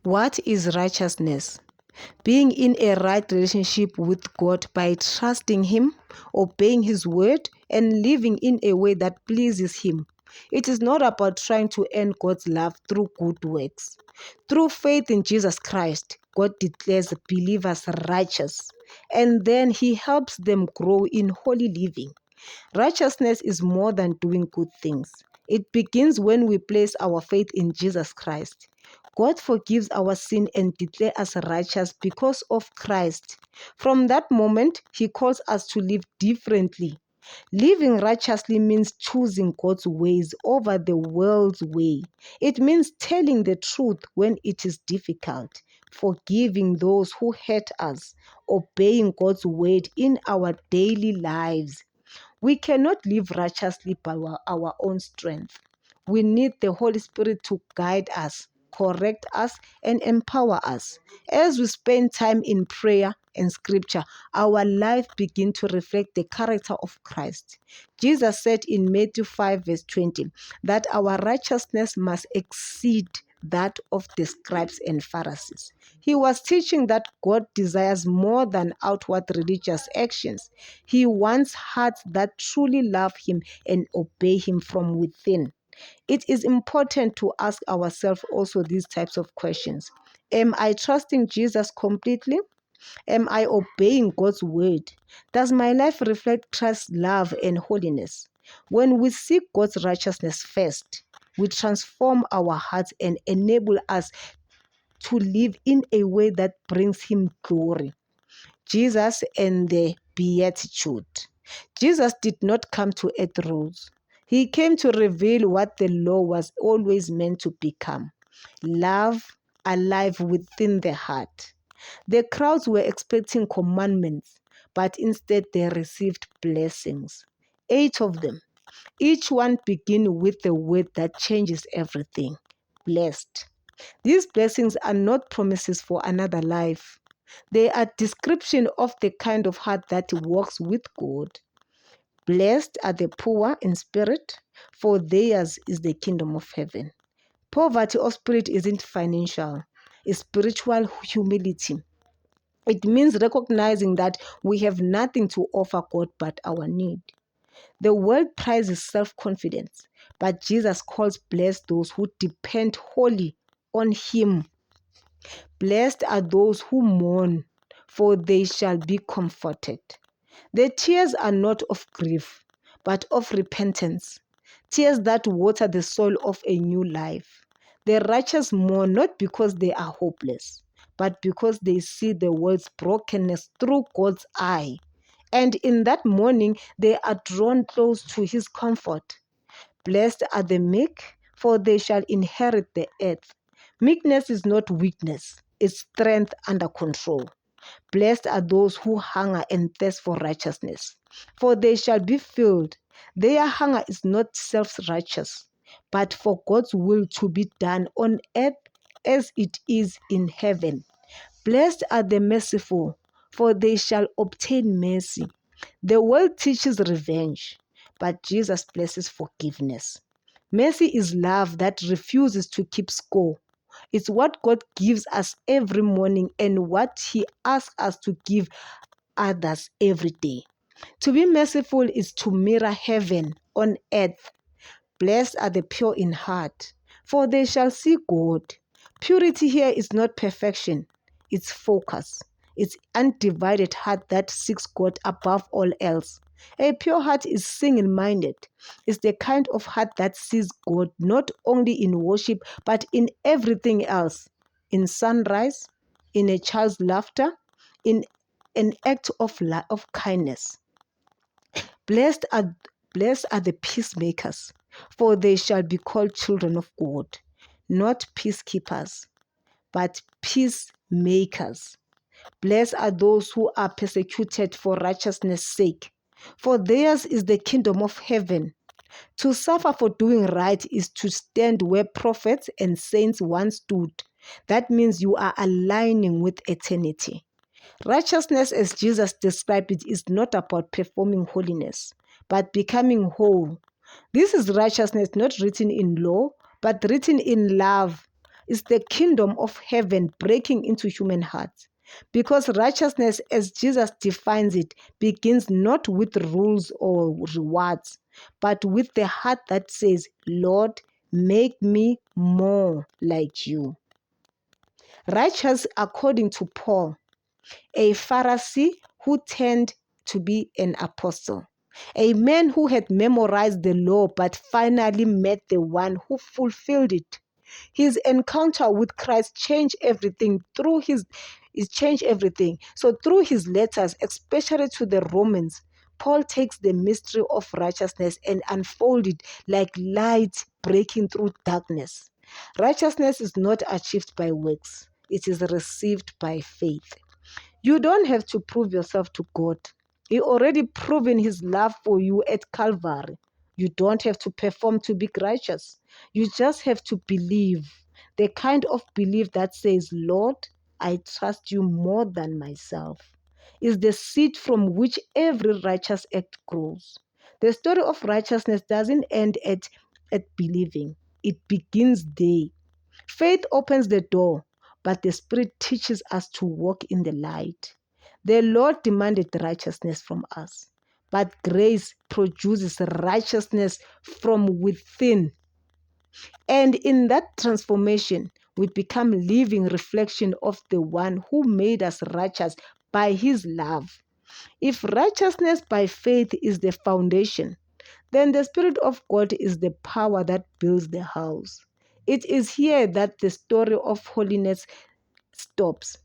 What is righteousness? Being in a right relationship with God by trusting Him, obeying His word, and living in a way that pleases Him. It is not about trying to earn God's love through good works. Through faith in Jesus Christ, God declares believers righteous, and then He helps them grow in holy living. Righteousness is more than doing good things. It begins when we place our faith in Jesus Christ. God forgives our sin and declares us righteous because of Christ. From that moment, He calls us to live differently. Living righteously means choosing God's ways over the world's way. It means telling the truth when it is difficult, forgiving those who hurt us, obeying God's word in our daily lives. We cannot live righteously by our own strength. We need the Holy Spirit to guide us, correct us, and empower us. As we spend time in prayer and scripture, our life begins to reflect the character of Christ. Jesus said in Matthew 5 verse 20 that our righteousness must exceed that of the scribes and Pharisees. He was teaching that God desires more than outward religious actions. He wants hearts that truly love Him and obey Him from within. It is important to ask ourselves also these types of questions. Am I trusting Jesus completely? Am I obeying God's word? Does my life reflect Christ's love and holiness? When we seek God's righteousness first, we transform our hearts and enable us to live in a way that brings Him glory. Jesus and the Beatitude. Jesus did not come to add rules. He came to reveal what the law was always meant to become: love alive within the heart. The crowds were expecting commandments, but instead they received blessings. 8 of them. Each one begin with the word that changes everything: blessed. These blessings are not promises for another life. They are description of the kind of heart that walks with God. Blessed are the poor in spirit, for theirs is the kingdom of heaven. Poverty of spirit isn't financial, it's spiritual humility. It means recognizing that we have nothing to offer God but our need. The world prizes self-confidence, but Jesus calls blessed those who depend wholly on Him. Blessed are those who mourn, for they shall be comforted. The tears are not of grief, but of repentance, tears that water the soil of a new life. The righteous mourn not because they are hopeless, but because they see the world's brokenness through God's eye. And in that mourning, they are drawn close to His comfort. Blessed are the meek, for they shall inherit the earth. Meekness is not weakness, it's strength under control. Blessed are those who hunger and thirst for righteousness, for they shall be filled. Their hunger is not self-righteous, but for God's will to be done on earth as it is in heaven. Blessed are the merciful, for they shall obtain mercy. The world teaches revenge, but Jesus blesses forgiveness. Mercy is love that refuses to keep score. It's what God gives us every morning and what He asks us to give others every day. To be merciful is to mirror heaven on earth. Blessed are the pure in heart, for they shall see God. Purity here is not perfection, it's focus. It's undivided heart that seeks God above all else. A pure heart is single-minded. It's the kind of heart that sees God not only in worship, but in everything else. In sunrise, in a child's laughter, in an act of kindness. Blessed are the peacemakers, for they shall be called children of God. Not peacekeepers, but peacemakers. Blessed are those who are persecuted for righteousness' sake, for theirs is the kingdom of heaven. To suffer for doing right is to stand where prophets and saints once stood. That means you are aligning with eternity. Righteousness, as Jesus described it, is not about performing holiness, but becoming whole. This is righteousness not written in law, but written in love. It's the kingdom of heaven breaking into human hearts. Because righteousness, as Jesus defines it, begins not with rules or rewards, but with the heart that says, Lord, make me more like you. Righteous, according to Paul, a Pharisee who turned to be an apostle, a man who had memorized the law but finally met the one who fulfilled it. His encounter with Christ changed everything it changed everything. So through his letters, especially to the Romans, Paul takes the mystery of righteousness and unfolds it like light breaking through darkness. Righteousness is not achieved by works. It is received by faith. You don't have to prove yourself to God. He already proven his love for you at Calvary. You don't have to perform to be righteous. You just have to believe. The kind of belief that says, Lord, I trust you more than myself, is the seed from which every righteous act grows. The story of righteousness doesn't end at believing. It begins there. Faith opens the door, but the Spirit teaches us to walk in the light. The Lord demanded righteousness from us, but grace produces righteousness from within. And in that transformation, we become living reflection of the one who made us righteous by his love. If righteousness by faith is the foundation, then the Spirit of God is the power that builds the house. It is here that the story of holiness stops.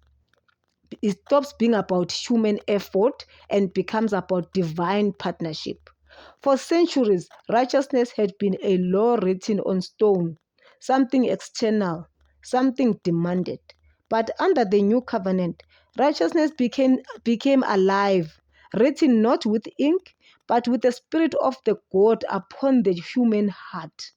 It stops being about human effort and becomes about divine partnership. For centuries, righteousness had been a law written on stone, something external, something demanded. But under the new covenant, righteousness became alive, written not with ink, but with the Spirit of the God upon the human heart.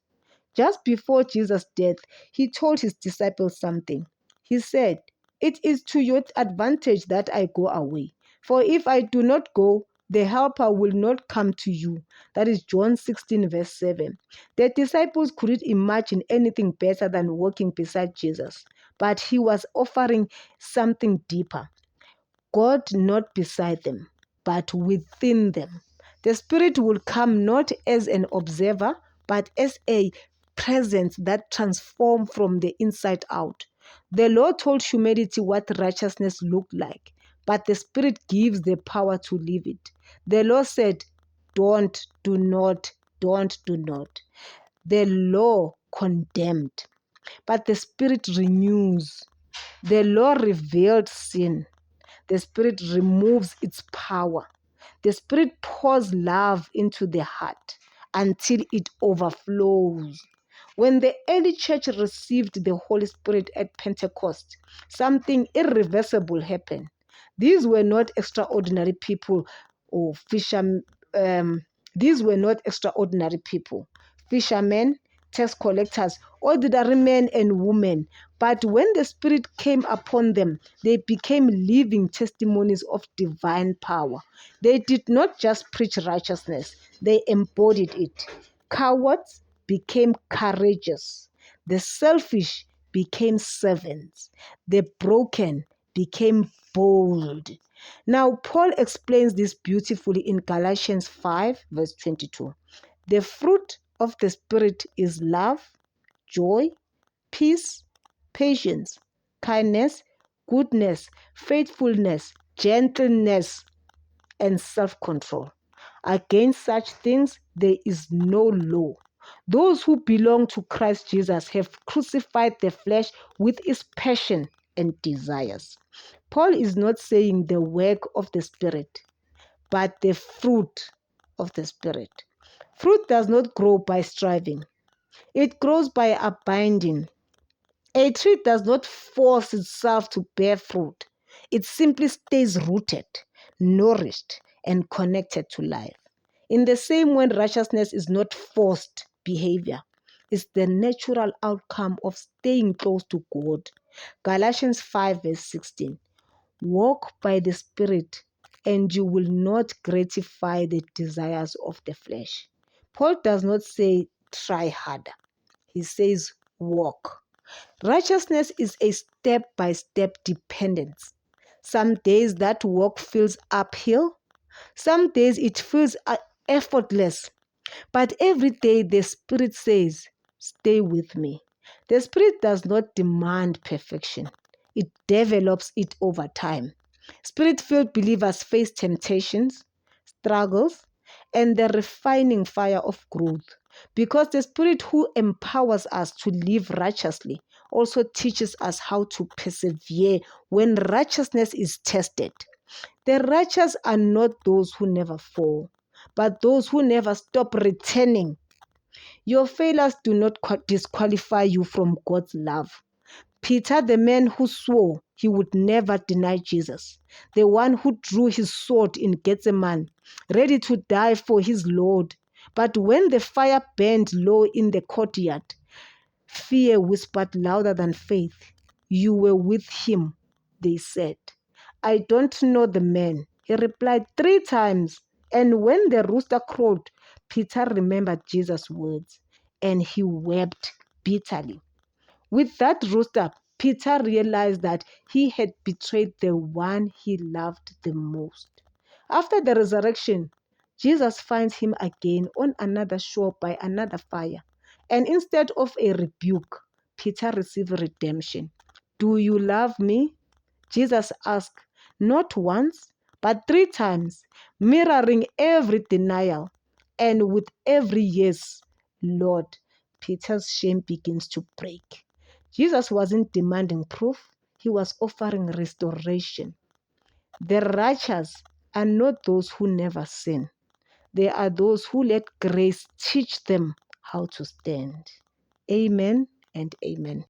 Just before Jesus' death, he told his disciples something. He said, "It is to your advantage that I go away. For if I do not go, the Helper will not come to you." That is John 16, verse 7. The disciples couldn't imagine anything better than walking beside Jesus, but he was offering something deeper. God not beside them, but within them. The Spirit will come not as an observer, but as a presence that transforms from the inside out. The Lord told humanity what righteousness looked like, but the Spirit gives the power to live it. The Lord said, don't, do not, don't, do not. The law condemned, but the Spirit renews. The law revealed sin. The Spirit removes its power. The Spirit pours love into the heart until it overflows. When the early church received the Holy Spirit at Pentecost, something irreversible happened. These were not extraordinary people or fishermen. These were not extraordinary people. Fishermen, tax collectors, ordinary men and women. But when the Spirit came upon them, they became living testimonies of divine power. They did not just preach righteousness, they embodied it. Cowards became courageous. The selfish became servants. The broken became bold. Now, Paul explains this beautifully in Galatians 5, verse 22. The fruit of the Spirit is love, joy, peace, patience, kindness, goodness, faithfulness, gentleness, and self-control. Against such things there is no law. Those who belong to Christ Jesus have crucified the flesh with its passion and desires. Paul is not saying the work of the Spirit, but the fruit of the Spirit. Fruit does not grow by striving. It grows by abiding. A tree does not force itself to bear fruit. It simply stays rooted, nourished, and connected to life. In the same way, righteousness is not forced behavior. It's the natural outcome of staying close to God. Galatians 5 verse 16. Walk by the Spirit, and you will not gratify the desires of the flesh. Paul does not say try harder. He says walk. Righteousness is a step-by-step dependence. Some days that walk feels uphill. Some days it feels effortless. But every day the Spirit says, stay with me. The Spirit does not demand perfection. It develops it over time. Spirit-filled believers face temptations, struggles, and the refining fire of growth. Because the Spirit who empowers us to live righteously also teaches us how to persevere when righteousness is tested. The righteous are not those who never fall, but those who never stop returning. Your failures do not disqualify you from God's love. Peter, the man who swore he would never deny Jesus, the one who drew his sword in Gethsemane, ready to die for his Lord. But when the fire burned low in the courtyard, fear whispered louder than faith. You were with him, they said. I don't know the man. He replied 3 times. And when the rooster crowed, Peter remembered Jesus' words and he wept bitterly. With that rooster, Peter realized that he had betrayed the one he loved the most. After the resurrection, Jesus finds him again on another shore by another fire. And instead of a rebuke, Peter receives redemption. Do you love me? Jesus asked, not once, but 3 times, mirroring every denial. And with every yes, Lord, Peter's shame begins to break. Jesus wasn't demanding proof, he was offering restoration. The righteous are not those who never sin. They are those who let grace teach them how to stand. Amen and amen.